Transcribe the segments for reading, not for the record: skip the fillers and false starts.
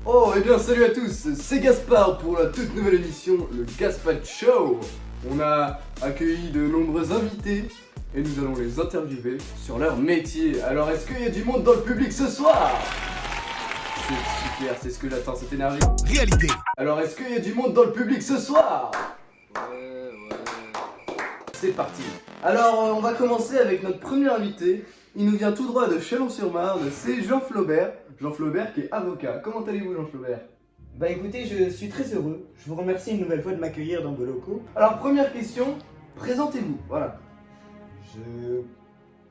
Oh, et bien salut à tous, c'est Gaspard pour la toute nouvelle émission, le Gaspard Show. On a accueilli de nombreux invités et nous allons les interviewer sur leur métier. Alors est-ce qu'il y a du monde dans le public ce soir? C'est super, c'est ce que j'attends, cette énergie. Réalité. Alors est-ce qu'il y a du monde dans le public ce soir? Ouais. C'est parti. Alors on va commencer avec notre premier invité. Il nous vient tout droit de Chalon-sur-Marne, c'est Jean Flaubert. Jean Flaubert qui est avocat. Comment allez-vous Jean Flaubert? Bah écoutez, je suis très heureux. Je vous remercie une nouvelle fois de m'accueillir dans vos locaux. Alors première question, présentez-vous, voilà. Je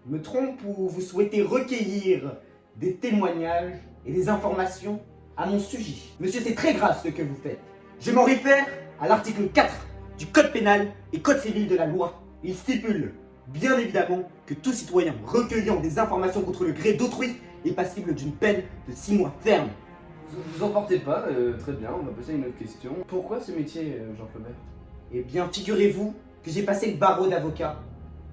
me trompe ou vous souhaitez recueillir des témoignages et des informations à mon sujet? Monsieur, c'est très grave ce que vous faites. Je m'en réfère à l'article 4 du Code pénal et Code civil de la loi. Il stipule, bien évidemment, que tout citoyen recueillant des informations contre le gré d'autrui est passible d'une peine de 6 mois ferme. Vous emportez pas, très bien, on va passer à une autre question. Pourquoi ce métier, Jean Flaubert? Eh bien, figurez-vous que j'ai passé le barreau d'avocat.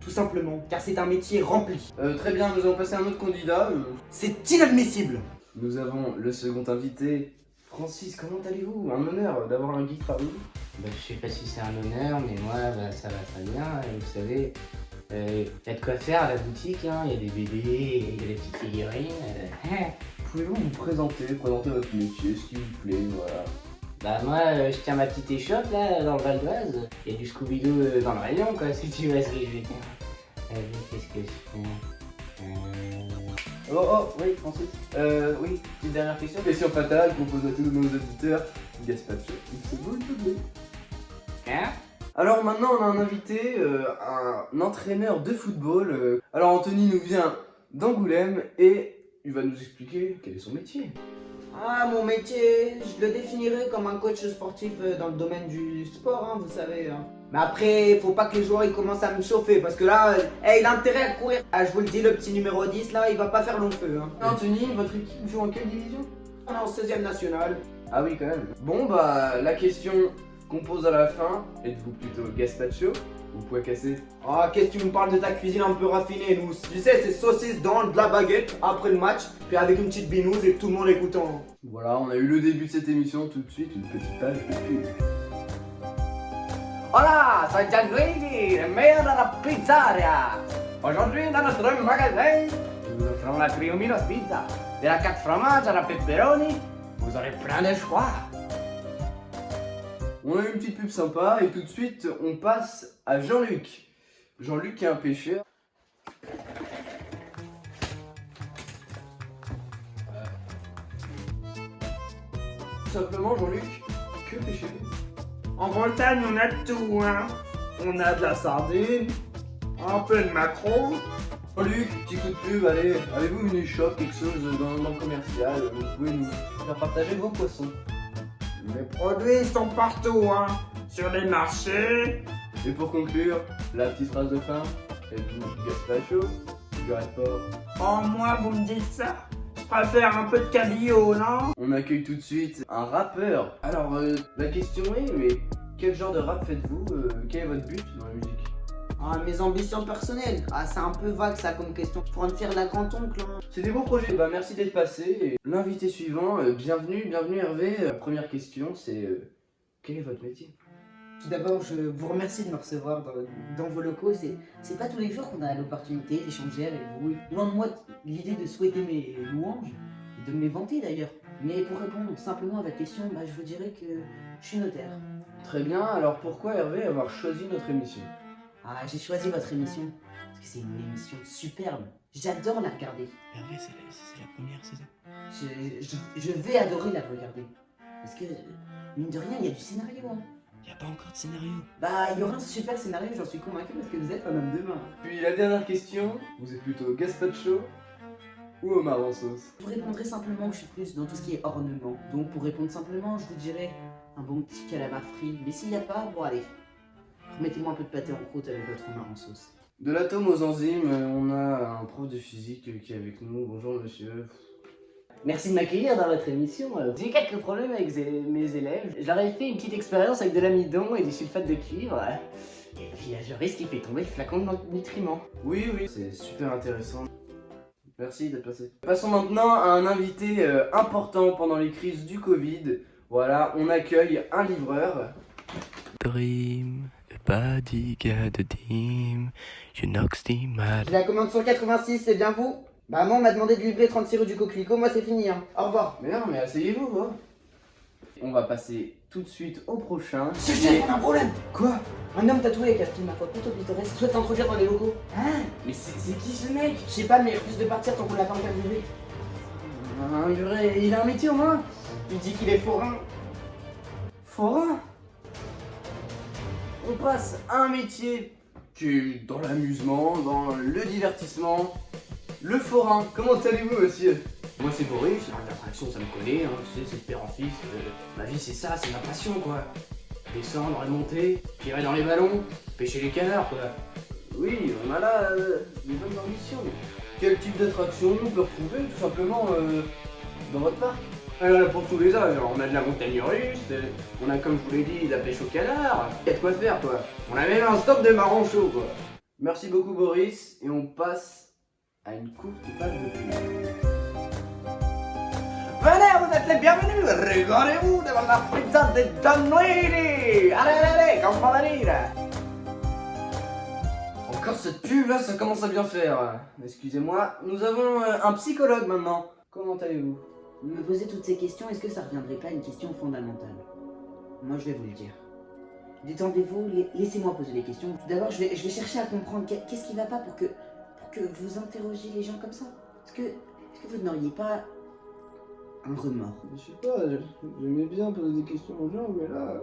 Tout simplement, car c'est un métier rempli. Très bien, nous allons passer à un autre candidat. C'est inadmissible. Nous avons le second invité. Francis, comment allez-vous? Un honneur d'avoir un geek parmi nous. Bah, je sais pas si c'est un honneur, mais moi ça va très bien. Et vous savez, y a de quoi faire à la boutique, hein. Y a des bébés, y a des petites figurines. Pouvez-vous vous présenter votre métier, ce qui vous plaît, voilà. Bah moi je tiens ma petite échoppe là dans le Val d'Oise. Y a du Scooby-Doo dans le rayon quoi, si tu vois ce que je veux dire. Qu'est-ce que je fais Oh, oui, Francis. Oui, petite dernière question. Question fatale qu'on pose à tous nos auditeurs. Gaspacho, il se boule tout de suite. Hein? Alors maintenant on a un invité, un entraîneur de football. Alors Anthony nous vient d'Angoulême et il va nous expliquer quel est son métier. Ah, mon métier, je le définirais comme un coach sportif dans le domaine du sport, hein, vous savez. Hein. Mais après, faut pas que les joueurs ils commencent à me chauffer parce que là, il a intérêt à courir. Ah, je vous le dis, le petit numéro 10 là, il va pas faire long feu. Hein. Anthony, votre équipe joue en quelle division? On est en 16e nationale. Ah oui quand même. Bon bah la question qu'on pose à la fin, êtes-vous plutôt Gaspacho ou pois cassé? Ah, qu'est-ce que tu me parles de ta cuisine un peu raffinée, nous? Tu sais, c'est saucisse dans de la baguette après le match, puis avec une petite binouse et tout le monde écoutant. Voilà, on a eu le début de cette émission, tout de suite une petite page de pub. Hola, soy Gianluigi, le meilleur de la pizzeria. Aujourd'hui, dans notre magasin, nous vous offrons la Triomino's Pizza. De la 4 fromages à la pepperoni, vous aurez plein de choix. On a eu une petite pub sympa et tout de suite on passe à Jean-Luc. Jean-Luc qui est un pêcheur. Tout simplement Jean-Luc, que pêchez-vous? En Bretagne, on a de tout, hein. On a de la sardine, un peu de maquereau. Jean-Luc, petit coup de pub, allez, avez-vous une shop, quelque chose dans le commercial? Vous pouvez nous faire partager vos poissons. Les produits sont partout, hein. Sur les marchés. Et pour conclure, la petite phrase de fin, êtes-vous Gaspacho ou Gareth-Port? Oh, moi, vous me dites ça? Je préfère un peu de cabillaud, non? On accueille tout de suite un rappeur. Alors, la question est, mais quel genre de rap faites-vous? Quel est votre but dans la musique? Ah, mes ambitions personnelles. Ah, c'est un peu vague ça comme question. Pour en faire la grand-oncle, hein. C'est des beaux projets. Bah, merci d'être passé. Et l'invité suivant, bienvenue Hervé. Première question, c'est quel est votre métier? Tout d'abord, je vous remercie de me recevoir dans vos locaux. C'est pas tous les jours qu'on a l'opportunité d'échanger avec vous. Loin de moi l'idée de souhaiter mes louanges, et de me les vanter d'ailleurs. Mais pour répondre simplement à votre question, bah, je vous dirais que je suis notaire. Très bien, alors pourquoi Hervé avoir choisi notre émission? Ah, j'ai choisi votre émission parce que c'est une émission superbe. J'adore la regarder. Hervé, c'est la première saison. Je vais adorer la regarder. Parce que, mine de rien, il y a du scénario. Hein. Y a pas encore de scénario. Bah, il y aura un super scénario, j'en suis convaincu parce que vous êtes un homme de main. Puis la dernière question, vous êtes plutôt Gaspacho ou homard en sauce? Je vous répondrai simplement que je suis plus dans tout ce qui est ornement. Donc pour répondre simplement, je vous dirais un bon petit calamar frit. Mais s'il n'y a pas, bon allez, remettez-moi un peu de pâté en croûte avec votre homard en sauce. De l'atome aux enzymes, on a un prof de physique qui est avec nous. Bonjour monsieur. Merci de m'accueillir dans votre émission. J'ai eu quelques problèmes avec mes élèves. Je leur ai fait une petite expérience avec de l'amidon et du sulfate de cuivre. Et puis je risque qu'il fait tomber le flacon de nutriments. Oui, c'est super intéressant. Merci d'être passé. Passons maintenant à un invité important pendant les crises du Covid. Voilà, on accueille un livreur. Dream, a bodyguard a team, you knocks the mad. J'ai la commande 186, c'est bien vous? Bah moi on m'a demandé de livrer 36 rue du Coquelicot, moi c'est fini hein. Au revoir. Mais non, mais asseyez-vous, hein. On va passer tout de suite au prochain. Ce chef, on a un problème. Quoi? Un homme tatoué avec un style ma foi plutôt pittoresque souhaite s'introduire dans les locaux. Hein? Mais c'est qui ce mec? Je sais pas mais il refuse de partir tant qu'on l'a pas interviewé. Il a un métier au moins. Il dit qu'il est forain. Forain. On passe à un métier qui est dans l'amusement, dans le divertissement. Le forain. Comment allez-vous, monsieur? Moi c'est Boris, l'attraction ça me connaît, hein, tu sais, c'est de père en fils. Ma vie c'est ça, c'est ma passion quoi. Descendre, remonter, tirer dans les ballons, pêcher les canards quoi. Oui, on a là des bonnes ambitions. Quel type d'attraction on peut retrouver tout simplement dans votre parc? Alors là pour tous les âges, alors, on a de la montagne russe, on a comme je vous l'ai dit la pêche au canard, il y a de quoi faire quoi. On a même un stop de marrons chauds quoi. Merci beaucoup Boris et on passe à une courte page de pub. Venez, vous êtes les bienvenus. Regardez-vous devant la pizza de Don Luigi. Allez, comme on va venir. Encore cette pub là, ça commence à bien faire. Excusez-moi, nous avons un psychologue maintenant. Comment allez-vous? Vous me posez toutes ces questions, est-ce que ça reviendrait pas à une question fondamentale? Moi je vais vous le dire. Détendez-vous, laissez-moi poser les questions. Tout d'abord, je vais chercher à comprendre qu'est-ce qui va pas pour que vous interrogiez les gens comme ça. Est-ce que vous n'auriez pas un remords? Je sais pas, j'aimais bien poser des questions aux gens, mais là,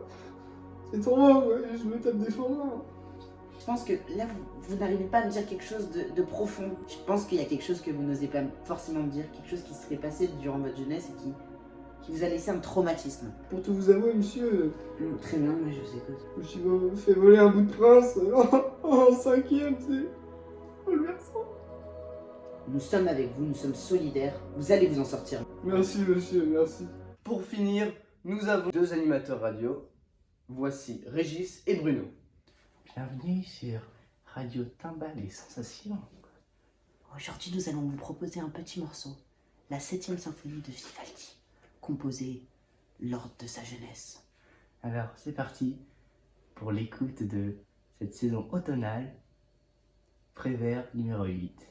c'est trop, ouais, je me tape des fondements. Je pense que là, vous n'arrivez pas à me dire quelque chose de profond. Je pense qu'il y a quelque chose que vous n'osez pas forcément me dire, quelque chose qui serait passé durant votre jeunesse et qui vous a laissé un traumatisme. Pour tout vous avouer, monsieur, Très bien, moi je vous écoute. je me suis fait voler un bout de prince en 5ème, c'est bouleversant. Nous sommes avec vous, nous sommes solidaires, vous allez vous en sortir. Merci monsieur, merci. Pour finir, nous avons deux animateurs radio. Voici Régis et Bruno. Bienvenue sur Radio Timbal et Sensations. Aujourd'hui, nous allons vous proposer un petit morceau, la 7e symphonie de Vivaldi, composée lors de sa jeunesse. Alors c'est parti pour l'écoute de cette saison automnale, Prévert numéro 8.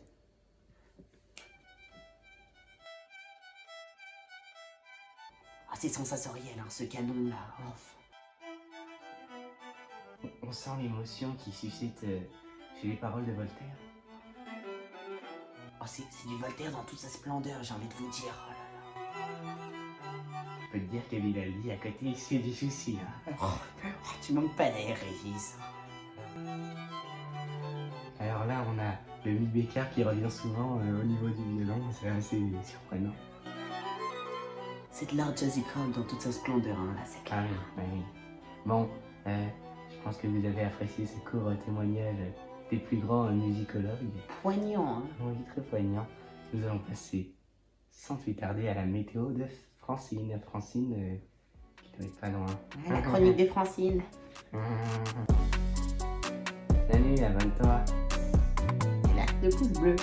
Ah, c'est sensoriel, hein, ce canon-là. Oh. On sent l'émotion qui suscite chez les paroles de Voltaire. Oh, c'est du Voltaire dans toute sa splendeur, j'ai envie de vous dire. Oh là là. Je peux te dire que Vivaldi à côté, il se fait du souci. Hein. Tu manques pas d'air, Régis. Alors là, on a le Mi Bécard qui revient souvent au niveau du violon, c'est assez surprenant. C'est de l'art jazzical dans toute sa splendeur, hein, là, c'est clair. Ah oui, bah oui. Bon, je pense que vous avez apprécié ce court témoignage des plus grands musicologues. Poignant, hein. Oui, très poignant. Nous allons passer sans plus tarder à la météo de Francine. Francine, qui doit être pas loin. La chronique des Francine. Salut, abonne-toi. Et là, le pouce bleu.